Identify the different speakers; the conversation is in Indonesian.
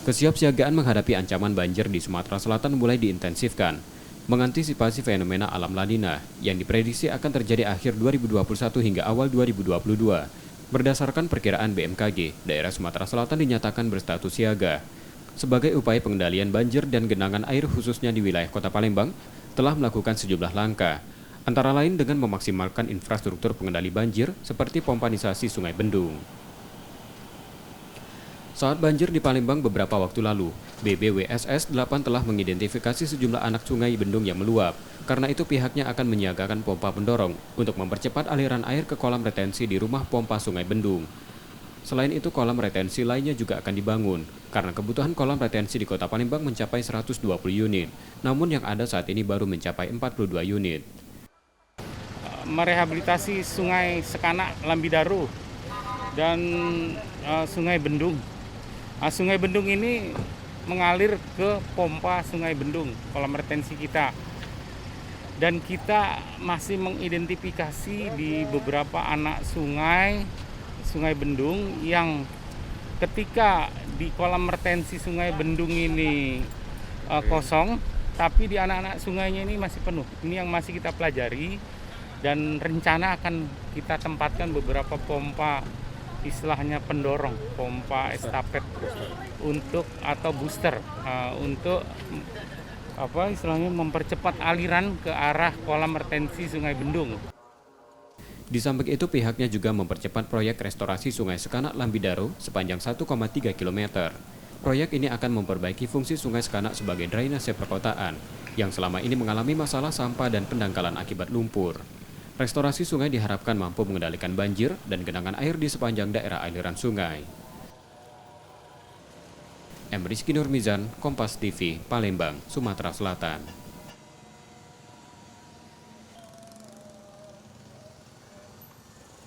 Speaker 1: Kesiapsiagaan menghadapi ancaman banjir di Sumatera Selatan mulai diintensifkan, mengantisipasi fenomena alam La Nina yang diprediksi akan terjadi akhir 2021 hingga awal 2022. Berdasarkan perkiraan BMKG, daerah Sumatera Selatan dinyatakan berstatus siaga. Sebagai upaya pengendalian banjir dan genangan air khususnya di wilayah Kota Palembang, telah melakukan sejumlah langkah, antara lain dengan memaksimalkan infrastruktur pengendali banjir seperti pompanisasi Sungai Bendung. Saat banjir di Palembang beberapa waktu lalu, BBWSS 8 telah mengidentifikasi sejumlah anak sungai Bendung yang meluap. Karena itu pihaknya akan menyiagakan pompa pendorong untuk mempercepat aliran air ke kolam retensi di rumah pompa Sungai Bendung. Selain itu, kolam retensi lainnya juga akan dibangun, karena kebutuhan kolam retensi di Kota Palembang mencapai 120 unit, namun yang ada saat ini baru mencapai 42 unit.
Speaker 2: Merehabilitasi Sungai Sekanak, Lambidaru, dan Sungai Bendung. Sungai Bendung ini mengalir ke pompa Sungai Bendung, kolam retensi kita. Dan kita masih mengidentifikasi di beberapa anak Sungai Bendung yang ketika di kolam retensi Sungai Bendung ini kosong, tapi di anak-anak sungainya ini masih penuh. Ini yang masih kita pelajari dan rencana akan kita tempatkan beberapa pompa, istilahnya pendorong, pompa estafet untuk atau booster untuk istilahnya mempercepat aliran ke arah kolam retensi Sungai Bendung.
Speaker 1: Di samping itu pihaknya juga mempercepat proyek restorasi Sungai Sekanak Lambidaru sepanjang 1,3 km. Proyek ini akan memperbaiki fungsi Sungai Sekanak sebagai drainase perkotaan yang selama ini mengalami masalah sampah dan pendangkalan akibat lumpur. Restorasi sungai diharapkan mampu mengendalikan banjir dan genangan air di sepanjang daerah aliran sungai. M. Rizky Nurmizan, Kompas TV, Palembang, Sumatera Selatan.